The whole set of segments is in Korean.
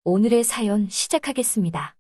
오늘의 사연 시작하겠습니다.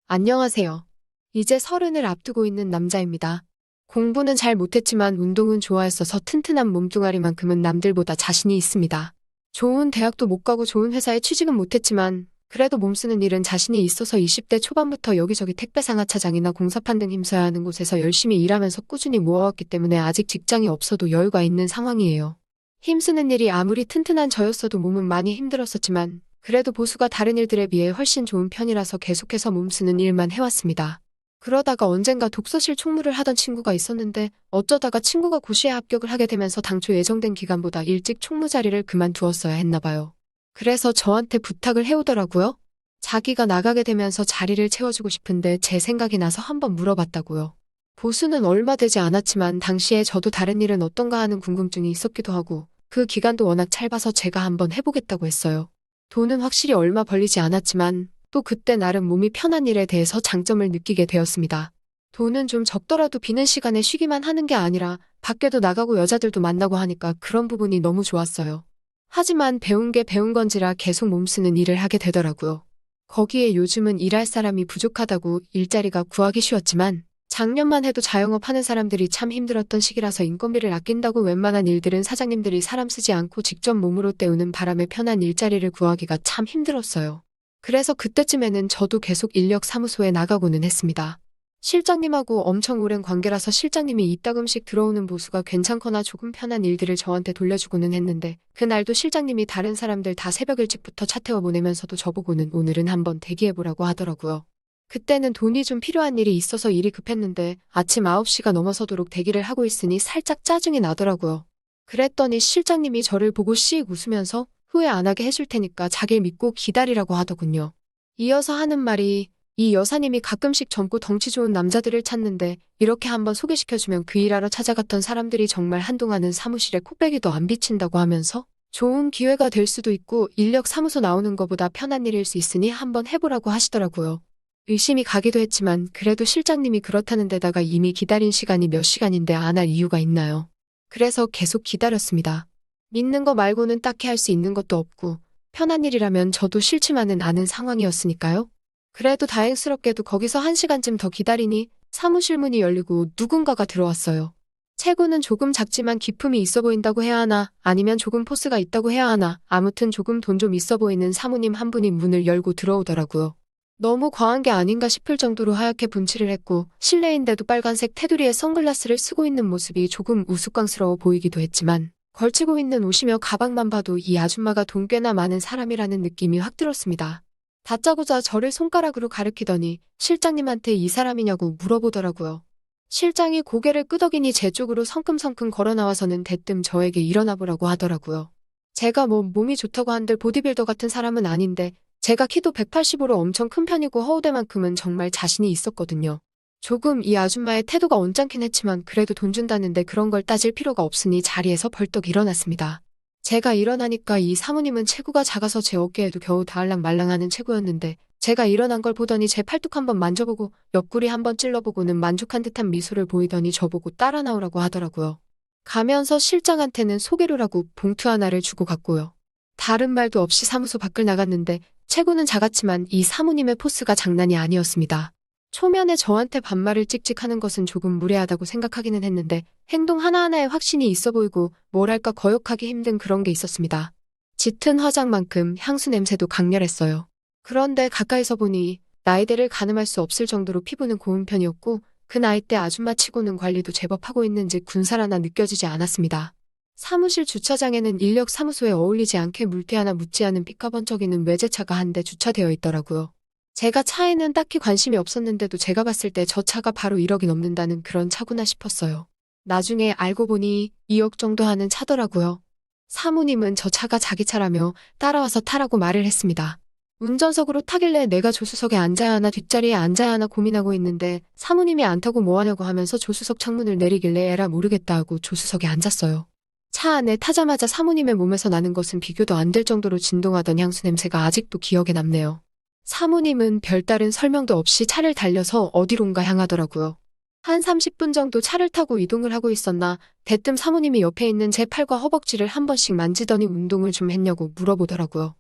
안녕하세요. 이제 30을 앞두고 있는 남자입니다. 공부는 잘 못했지만 운동은 좋아했어서 튼튼한 몸뚱아리만큼은 남들보다 자신이 있습니다. 좋은 대학도 못 가고 좋은 회사에 취직은 못했지만 그래도 몸쓰는 일은 자신이 있어서 20대 초반부터 여기저기 택배 상하차장이나 공사판 등 힘써야 하는 곳에서 열심히 일하면서 꾸준히 모아왔기 때문에 아직 직장이 없어도 여유가 있는 상황이에요. 힘쓰는 일이 아무리 튼튼한 저였어도 몸은 많이 힘들었었지만 그래도 보수가 다른 일들에 비해 훨씬 좋은 편이라서 계속해서 몸쓰는 일만 해왔습니다. 그러다가 언젠가 독서실 총무를 하던 친구가 있었는데 어쩌다가 친구가 고시에 합격을 하게 되면서 당초 예정된 기간보다 일찍 총무 자리를 그만두었어야 했나 봐요. 그래서 저한테 부탁을 해오더라고요. 자기가 나가게 되면서 자리를 채워주고 싶은데 제 생각이 나서 한번 물어봤다고요. 보수는 얼마 되지 않았지만 당시에 저도 다른 일은 어떤가 하는 궁금증이 있었기도 하고 그 기간도 워낙 짧아서 제가 한번 해보겠다고 했어요. 돈은 확실히 얼마 벌리지 않았지만 또 그때 나름 몸이 편한 일에 대해서 장점을 느끼게 되었습니다. 돈은 좀 적더라도 비는 시간에 쉬기만 하는 게 아니라 밖에도 나가고 여자들도 만나고 하니까 그런 부분이 너무 좋았어요. 하지만 배운 게 배운 건지라 계속 몸쓰는 일을 하게 되더라고요. 거기에 요즘은 일할 사람이 부족하다고 일자리가 구하기 쉬웠지만 작년만 해도 자영업 하는 사람들이 참 힘들었던 시기라서 인건비를 아낀다고 웬만한 일들은 사장님들이 사람 쓰지 않고 직접 몸으로 때우는 바람에 편한 일자리를 구하기가 참 힘들었어요. 그래서 그때쯤에는 저도 계속 인력사무소에 나가고는 했습니다. 실장님하고 엄청 오랜 관계라서 실장님이 이따금씩 들어오는 보수가 괜찮거나 조금 편한 일들을 저한테 돌려주고는 했는데 그날도 실장님이 다른 사람들 다 새벽 일찍부터 차 태워 보내면서도 저보고는 오늘은 한번 대기해보라고 하더라고요. 그때는 돈이 좀 필요한 일이 있어서 일이 급했는데 아침 9시가 넘어서도록 대기를 하고 있으니 살짝 짜증이 나더라고요. 그랬더니 실장님이 저를 보고 씩 웃으면서 후회 안 하게 해줄 테니까 자길 믿고 기다리라고 하더군요. 이어서 하는 말이 이 여사님이 가끔씩 젊고 덩치 좋은 남자들을 찾는데 이렇게 한번 소개시켜주면 그 일하러 찾아갔던 사람들이 정말 한동안은 사무실에 코빼기도 안 비친다고 하면서 좋은 기회가 될 수도 있고 인력 사무소 나오는 것보다 편한 일일 수 있으니 한번 해보라고 하시더라고요. 의심이 가기도 했지만 그래도 실장님이 그렇다는 데다가 이미 기다린 시간이 몇 시간인데 안 할 이유가 있나요? 그래서 계속 기다렸습니다. 믿는 거 말고는 딱히 할 수 있는 것도 없고 편한 일이라면 저도 싫지만은 않은 상황이었으니까요. 그래도 다행스럽게도 거기서 1시간쯤 더 기다리니 사무실 문이 열리고 누군가가 들어왔어요. 체구는 조금 작지만 기품이 있어 보인다고 해야 하나 아니면 조금 포스가 있다고 해야 하나 아무튼 조금 돈 좀 있어 보이는 사모님 한 분이 문을 열고 들어오더라고요. 너무 과한 게 아닌가 싶을 정도로 하얗게 분칠을 했고 실내인데도 빨간색 테두리에 선글라스를 쓰고 있는 모습이 조금 우스꽝스러워 보이기도 했지만 걸치고 있는 옷이며 가방만 봐도 이 아줌마가 돈 꽤나 많은 사람이라는 느낌이 확 들었습니다. 다짜고짜 저를 손가락으로 가리키더니 실장님한테 이 사람이냐고 물어보더라고요. 실장이 고개를 끄덕이니 제 쪽으로 성큼성큼 걸어 나와서는 대뜸 저에게 일어나 보라고 하더라고요. 제가 뭐 몸이 좋다고 한들 보디빌더 같은 사람은 아닌데 제가 키도 185로 엄청 큰 편이고 허우대만큼은 정말 자신이 있었거든요. 조금 이 아줌마의 태도가 언짢긴 했지만 그래도 돈 준다는데 그런 걸 따질 필요가 없으니 자리에서 벌떡 일어났습니다. 제가 일어나니까 이 사모님은 체구가 작아서 제 어깨에도 겨우 닿을랑 말랑하는 체구였는데 제가 일어난 걸 보더니 제 팔뚝 한번 만져보고 옆구리 한번 찔러보고는 만족한 듯한 미소를 보이더니 저보고 따라 나오라고 하더라고요. 가면서 실장한테는 소개료라고 봉투 하나를 주고 갔고요. 다른 말도 없이 사무소 밖을 나갔는데 체구는 작았지만 이 사모님의 포스가 장난이 아니었습니다. 초면에 저한테 반말을 찍찍하는 것은 조금 무례하다고 생각하기는 했는데 행동 하나하나에 확신이 있어 보이고 뭐랄까 거역하기 힘든 그런 게 있었습니다. 짙은 화장만큼 향수 냄새도 강렬했어요. 그런데 가까이서 보니 나이대를 가늠할 수 없을 정도로 피부는 고운 편이었고 그 나이대 아줌마 치고는 관리도 제법 하고 있는지 군살 하나 느껴지지 않았습니다. 사무실 주차장에는 인력 사무소에 어울리지 않게 물티 하나 묻지 않은 삐까번쩍이는 외제차가 한 대 주차되어 있더라고요. 제가 차에는 딱히 관심이 없었는데도 제가 봤을 때 저 차가 바로 1억이 넘는다는 그런 차구나 싶었어요. 나중에 알고 보니 2억 정도 하는 차더라고요. 사모님은 저 차가 자기 차라며 따라와서 타라고 말을 했습니다. 운전석으로 타길래 내가 조수석에 앉아야 하나 뒷자리에 앉아야 하나 고민하고 있는데 사모님이 안 타고 뭐 하냐고 하면서 조수석 창문을 내리길래 에라 모르겠다 하고 조수석에 앉았어요. 차 안에 타자마자 사모님의 몸에서 나는 것은 비교도 안 될 정도로 진동하던 향수 냄새가 아직도 기억에 남네요. 사모님은 별다른 설명도 없이 차를 달려서 어디론가 향하더라고요. 한 30분 정도 차를 타고 이동을 하고 있었나 대뜸 사모님이 옆에 있는 제 팔과 허벅지를 한 번씩 만지더니 운동을 좀 했냐고 물어보더라고요.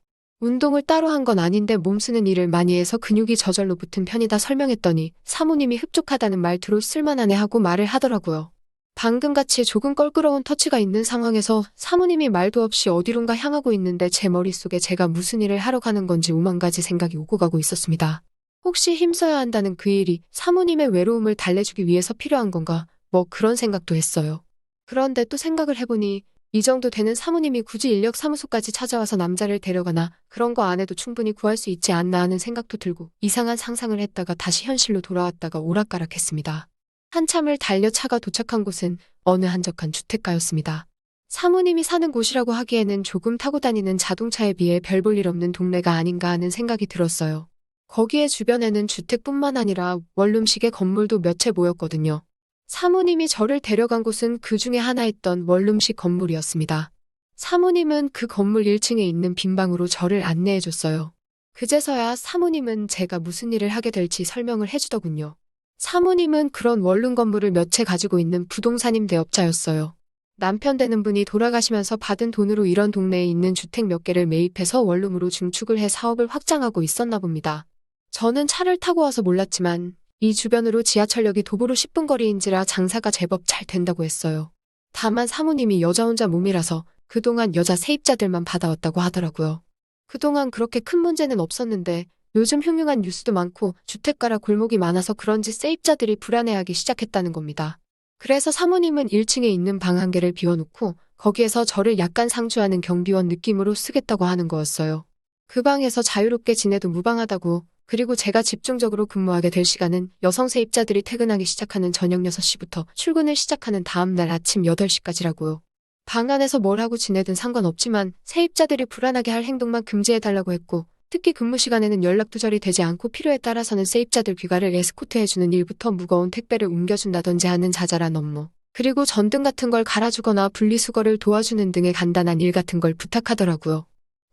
운동을 따로 한 건 아닌데 몸 쓰는 일을 많이 해서 근육이 저절로 붙은 편이다 설명했더니 사모님이 흡족하다는 말투로 쓸만하네 하고 말을 하더라고요. 방금같이 조금 껄끄러운 터치가 있는 상황에서 사모님이 말도 없이 어디론가 향하고 있는데 제 머릿속에 제가 무슨 일을 하러 가는 건지 오만 가지 생각이 오고 가고 있었습니다. 혹시 힘써야 한다는 그 일이 사모님의 외로움을 달래주기 위해서 필요한 건가? 뭐 그런 생각도 했어요. 그런데 또 생각을 해보니 이 정도 되는 사모님이 굳이 인력사무소까지 찾아와서 남자를 데려가나 그런 거 안 해도 충분히 구할 수 있지 않나 하는 생각도 들고 이상한 상상을 했다가 다시 현실로 돌아왔다가 오락가락했습니다. 한참을 달려 차가 도착한 곳은 어느 한적한 주택가였습니다. 사모님이 사는 곳이라고 하기에는 조금 타고 다니는 자동차에 비해 별 볼 일 없는 동네가 아닌가 하는 생각이 들었어요. 거기에 주변에는 주택뿐만 아니라 원룸식의 건물도 몇 채 보였거든요. 사모님이 저를 데려간 곳은 그 중에 하나였던 원룸식 건물이었습니다. 사모님은 그 건물 1층에 있는 빈방으로 저를 안내해줬어요. 그제서야 사모님은 제가 무슨 일을 하게 될지 설명을 해주더군요. 사모님은 그런 원룸 건물을 몇 채 가지고 있는 부동산임 대업자였어요. 남편 되는 분이 돌아가시면서 받은 돈으로 이런 동네에 있는 주택 몇 개를 매입해서 원룸으로 증축을 해 사업을 확장하고 있었나 봅니다. 저는 차를 타고 와서 몰랐지만 이 주변으로 지하철역이 도보로 10분 거리인지라 장사가 제법 잘 된다고 했어요. 다만 사모님이 여자 혼자 몸이라서 그동안 여자 세입자들만 받아왔다고 하더라고요. 그동안 그렇게 큰 문제는 없었는데 요즘 흉흉한 뉴스도 많고 주택가라 골목이 많아서 그런지 세입자들이 불안해하기 시작했다는 겁니다. 그래서 사모님은 1층에 있는 방 한 개를 비워놓고 거기에서 저를 약간 상주하는 경비원 느낌으로 쓰겠다고 하는 거였어요. 그 방에서 자유롭게 지내도 무방하다고. 그리고 제가 집중적으로 근무하게 될 시간은 여성 세입자들이 퇴근하기 시작하는 저녁 6시부터 출근을 시작하는 다음날 아침 8시까지라고요. 방 안에서 뭘 하고 지내든 상관없지만 세입자들이 불안하게 할 행동만 금지해달라고 했고 특히 근무 시간에는 연락 두절이 되지 않고 필요에 따라서는 세입자들 귀가를 에스코트해주는 일부터 무거운 택배를 옮겨준다든지 하는 자잘한 업무 그리고 전등 같은 걸 갈아주거나 분리수거를 도와주는 등의 간단한 일 같은 걸 부탁하더라고요.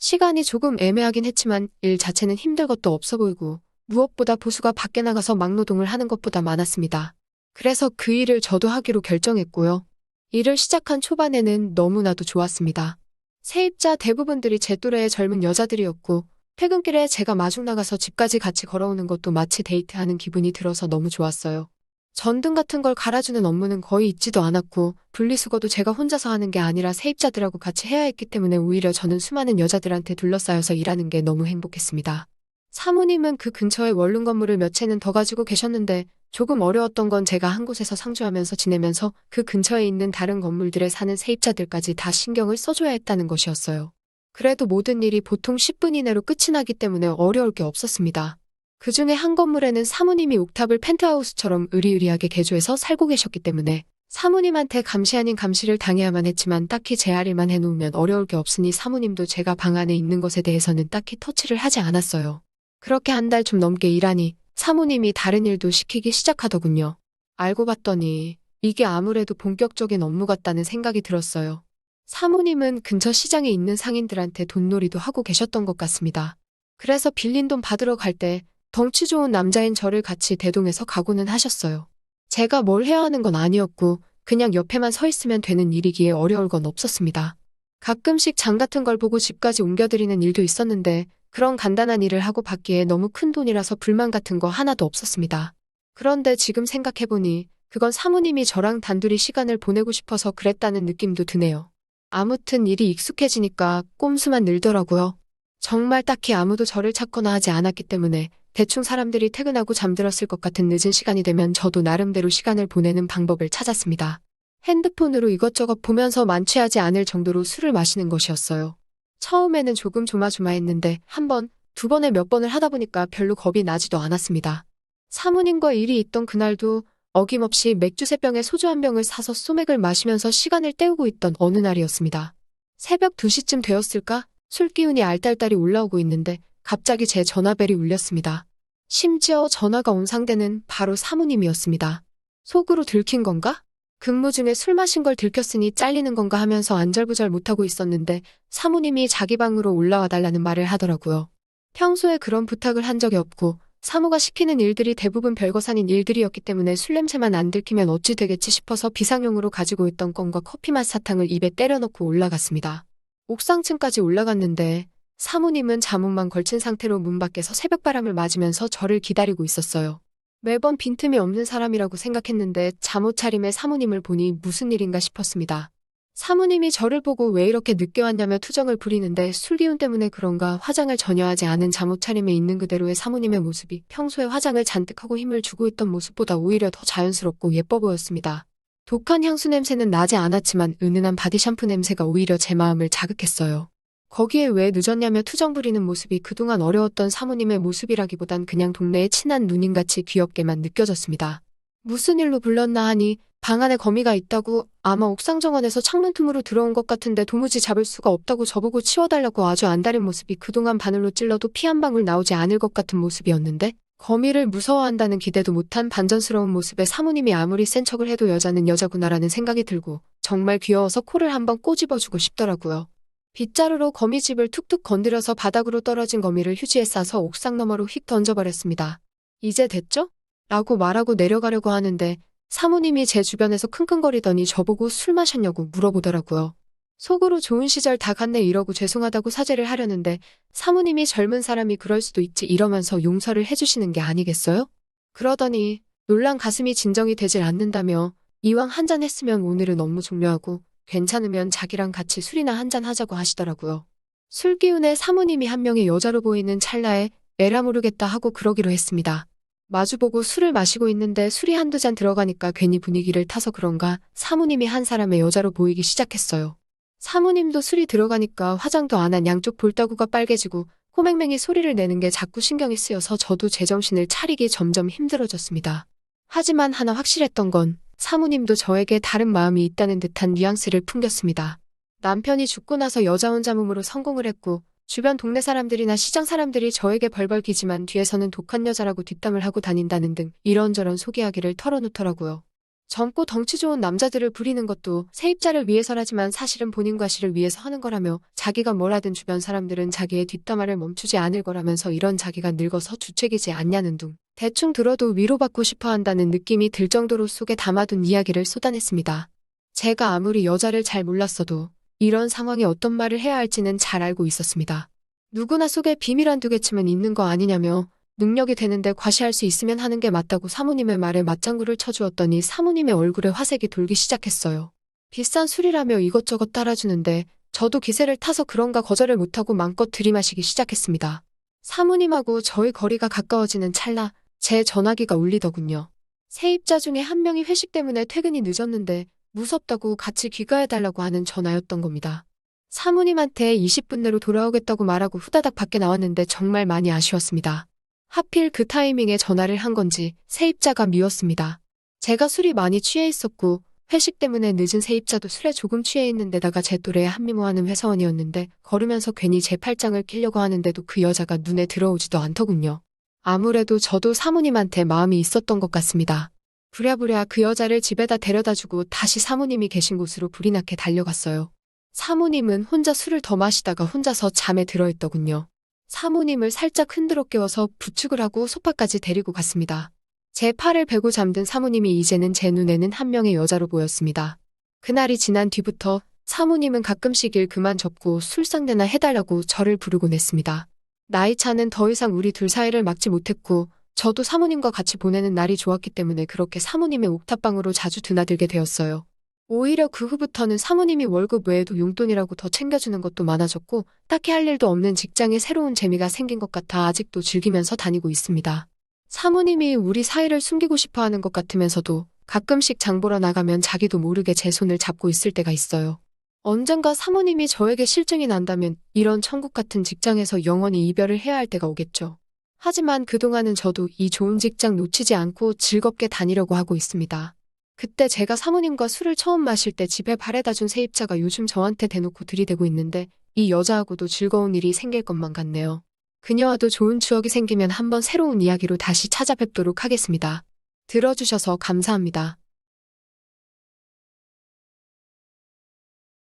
시간이 조금 애매하긴 했지만 일 자체는 힘들 것도 없어 보이고 무엇보다 보수가 밖에 나가서 막노동을 하는 것보다 많았습니다. 그래서 그 일을 저도 하기로 결정했고요. 일을 시작한 초반에는 너무나도 좋았습니다. 세입자 대부분들이 제 또래의 젊은 여자들이었고 퇴근길에 제가 마중 나가서 집까지 같이 걸어오는 것도 마치 데이트하는 기분이 들어서 너무 좋았어요. 전등 같은 걸 갈아주는 업무는 거의 있지도 않았고 분리수거도 제가 혼자서 하는 게 아니라 세입자들하고 같이 해야 했기 때문에 오히려 저는 수많은 여자들한테 둘러싸여서 일하는 게 너무 행복했습니다. 사모님은 그 근처에 원룸 건물을 몇 채는 더 가지고 계셨는데 조금 어려웠던 건 제가 한 곳에서 상주하면서 지내면서 그 근처에 있는 다른 건물들에 사는 세입자들까지 다 신경을 써줘야 했다는 것이었어요. 그래도 모든 일이 보통 10분 이내로 끝이 나기 때문에 어려울 게 없었습니다. 그 중에 한 건물에는 사모님이 옥탑을 펜트하우스처럼 으리으리하게 개조해서 살고 계셨기 때문에 사모님한테 감시 아닌 감시를 당해야만 했지만 딱히 제 할 일만 해놓으면 어려울 게 없으니 사모님도 제가 방 안에 있는 것에 대해서는 딱히 터치를 하지 않았어요. 그렇게 한 달 좀 넘게 일하니 사모님이 다른 일도 시키기 시작하더군요. 알고 봤더니 이게 아무래도 본격적인 업무 같다는 생각이 들었어요. 사모님은 근처 시장에 있는 상인들한테 돈놀이도 하고 계셨던 것 같습니다. 그래서 빌린 돈 받으러 갈 때 덩치 좋은 남자인 저를 같이 대동해서 가고는 하셨어요. 제가 뭘 해야 하는 건 아니었고 그냥 옆에만 서 있으면 되는 일이기에 어려울 건 없었습니다. 가끔씩 장 같은 걸 보고 집까지 옮겨드리는 일도 있었는데 그런 간단한 일을 하고 받기에 너무 큰 돈이라서 불만 같은 거 하나도 없었습니다. 그런데 지금 생각해보니 그건 사모님이 저랑 단둘이 시간을 보내고 싶어서 그랬다는 느낌도 드네요. 아무튼 일이 익숙해지니까 꼼수만 늘더라고요. 정말 딱히 아무도 저를 찾거나 하지 않았기 때문에 대충 사람들이 퇴근하고 잠들었을 것 같은 늦은 시간이 되면 저도 나름대로 시간을 보내는 방법을 찾았습니다. 핸드폰으로 이것저것 보면서 만취하지 않을 정도로 술을 마시는 것이었어요. 처음에는 조금 조마조마했는데 한 번, 두 번에 몇 번을 하다 보니까 별로 겁이 나지도 않았습니다. 사모님과 일이 있던 그날도 어김없이 맥주 3병에 소주 1병을 사서 소맥을 마시면서 시간을 때우고 있던 어느 날이었습니다. 새벽 2시쯤 되었을까? 술 기운이 알딸딸이 올라오고 있는데 갑자기 제 전화벨이 울렸습니다. 심지어 전화가 온 상대는 바로 사모님이었습니다. 속으로 들킨 건가? 근무 중에 술 마신 걸 들켰으니 잘리는 건가 하면서 안절부절 못하고 있었는데 사모님이 자기 방으로 올라와 달라는 말을 하더라고요. 평소에 그런 부탁을 한 적이 없고 사모가 시키는 일들이 대부분 별것 아닌 일들이었기 때문에 술 냄새만 안 들키면 어찌 되겠지 싶어서 비상용으로 가지고 있던 껌과 커피 맛 사탕을 입에 때려 넣고 올라갔습니다. 옥상층까지 올라갔는데 사모님은 잠옷만 걸친 상태로 문 밖에서 새벽바람을 맞으면서 저를 기다리고 있었어요. 매번 빈틈이 없는 사람이라고 생각했는데 잠옷 차림의 사모님을 보니 무슨 일인가 싶었습니다. 사모님이 저를 보고 왜 이렇게 늦게 왔냐며 투정을 부리는데 술기운 때문에 그런가 화장을 전혀 하지 않은 잠옷 차림에 있는 그대로의 사모님의 모습이 평소에 화장을 잔뜩 하고 힘을 주고 있던 모습보다 오히려 더 자연스럽고 예뻐 보였습니다. 독한 향수 냄새는 나지 않았지만 은은한 바디 샴푸 냄새가 오히려 제 마음을 자극했어요. 거기에 왜 늦었냐며 투정 부리는 모습이 그동안 어려웠던 사모님의 모습이라기보단 그냥 동네의 친한 누님같이 귀엽게만 느껴졌습니다. 무슨 일로 불렀나 하니 방 안에 거미가 있다고 아마 옥상 정원에서 창문 틈으로 들어온 것 같은데 도무지 잡을 수가 없다고 저보고 치워달라고 아주 안달인 모습이 그동안 바늘로 찔러도 피 한 방울 나오지 않을 것 같은 모습이었는데 거미를 무서워한다는 기대도 못한 반전스러운 모습에 사모님이 아무리 센 척을 해도 여자는 여자구나라는 생각이 들고 정말 귀여워서 코를 한번 꼬집어주고 싶더라고요. 빗자루로 거미집을 툭툭 건드려서 바닥으로 떨어진 거미를 휴지에 싸서 옥상 너머로 휙 던져버렸습니다. 이제 됐죠? 라고 말하고 내려가려고 하는데 사모님이 제 주변에서 킁킁거리더니 저보고 술 마셨냐고 물어보더라고요. 속으로 좋은 시절 다 갔네 이러고 죄송하다고 사죄를 하려는데 사모님이 젊은 사람이 그럴 수도 있지 이러면서 용서를 해주시는 게 아니겠어요? 그러더니 놀란 가슴이 진정이 되질 않는다며 이왕 한잔 했으면 오늘은 업무 종료하고 괜찮으면 자기랑 같이 술이나 한잔 하자고 하시더라고요. 술 기운에 사모님이 한 명의 여자로 보이는 찰나에 에라 모르겠다 하고 그러기로 했습니다. 마주보고 술을 마시고 있는데 술이 한두 잔 들어가니까 괜히 분위기를 타서 그런가 사모님이 한 사람의 여자로 보이기 시작했어요. 사모님도 술이 들어가니까 화장도 안 한 양쪽 볼따구가 빨개지고 코맹맹이 소리를 내는 게 자꾸 신경이 쓰여서 저도 제정신을 차리기 점점 힘들어졌습니다. 하지만 하나 확실했던 건 사모님도 저에게 다른 마음이 있다는 듯한 뉘앙스를 풍겼습니다. 남편이 죽고 나서 여자 혼자 몸으로 성공을 했고 주변 동네 사람들이나 시장 사람들이 저에게 벌벌 기지만 뒤에서는 독한 여자라고 뒷담을 하고 다닌다는 등 이런저런 소개하기를 털어놓더라고요. 젊고 덩치 좋은 남자들을 부리는 것도 세입자를 위해서라지만 사실은 본인 과실을 위해서 하는 거라며 자기가 뭘 하든 주변 사람들은 자기의 뒷담화를 멈추지 않을 거라면서 이런 자기가 늙어서 주책이지 않냐는 둥 대충 들어도 위로받고 싶어 한다는 느낌이 들 정도로 속에 담아둔 이야기를 쏟아냈습니다. 제가 아무리 여자를 잘 몰랐어도 이런 상황에 어떤 말을 해야 할지는 잘 알고 있었습니다. 누구나 속에 비밀 한두 개쯤은 있는 거 아니냐며 능력이 되는데 과시할 수 있으면 하는 게 맞다고 사모님의 말에 맞장구를 쳐주었더니 사모님의 얼굴에 화색이 돌기 시작했어요. 비싼 술이라며 이것저것 따라주는데 저도 기세를 타서 그런가 거절을 못하고 마음껏 들이마시기 시작했습니다. 사모님하고 저의 거리가 가까워지는 찰나 제 전화기가 울리더군요. 세입자 중에 한 명이 회식 때문에 퇴근이 늦었는데 무섭다고 같이 귀가해달라고 하는 전화였던 겁니다. 사모님한테 20분 내로 돌아오겠다고 말하고 후다닥 밖에 나왔는데 정말 많이 아쉬웠습니다. 하필 그 타이밍에 전화를 한 건지 세입자가 미웠습니다. 제가 술이 많이 취해 있었고 회식 때문에 늦은 세입자도 술에 조금 취해 있는 데다가 제 또래의 한미모하는 회사원이었는데 걸으면서 괜히 제 팔짱을 끼려고 하는데도 그 여자가 눈에 들어오지도 않더군요. 아무래도 저도 사모님한테 마음이 있었던 것 같습니다. 부랴부랴 그 여자를 집에다 데려다주고 다시 사모님이 계신 곳으로 불이 나게 달려갔어요. 사모님은 혼자 술을 더 마시다가 혼자서 잠에 들어있더군요. 사모님을 살짝 흔들어 깨워서 부축을 하고 소파까지 데리고 갔습니다. 제 팔을 베고 잠든 사모님이 이제는 제 눈에는 한 명의 여자로 보였습니다. 그날이 지난 뒤부터 사모님은 가끔씩 일 그만 접고 술상대나 해달라고 저를 부르곤 했습니다. 나이 차는 더 이상 우리 둘 사이를 막지 못했고 저도 사모님과 같이 보내는 날이 좋았기 때문에 그렇게 사모님의 옥탑방으로 자주 드나들게 되었어요. 오히려 그 후부터는 사모님이 월급 외에도 용돈이라고 더 챙겨주는 것도 많아졌고 딱히 할 일도 없는 직장에 새로운 재미가 생긴 것 같아 아직도 즐기면서 다니고 있습니다. 사모님이 우리 사이를 숨기고 싶어 하는 것 같으면서도 가끔씩 장 보러 나가면 자기도 모르게 제 손을 잡고 있을 때가 있어요. 언젠가 사모님이 저에게 실증이 난다면 이런 천국 같은 직장에서 영원히 이별을 해야 할 때가 오겠죠. 하지만 그동안은 저도 이 좋은 직장 놓치지 않고 즐겁게 다니려고 하고 있습니다. 그때 제가 사모님과 술을 처음 마실 때 집에 바래다 준 세입자가 요즘 저한테 대놓고 들이대고 있는데 이 여자하고도 즐거운 일이 생길 것만 같네요. 그녀와도 좋은 추억이 생기면 한번 새로운 이야기로 다시 찾아뵙도록 하겠습니다. 들어주셔서 감사합니다.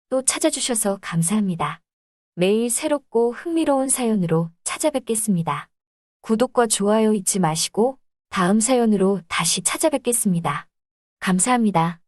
또 찾아주셔서 감사합니다. 매일 새롭고 흥미로운 사연으로 찾아뵙겠습니다. 구독과 좋아요 잊지 마시고 다음 사연으로 다시 찾아뵙겠습니다. 감사합니다.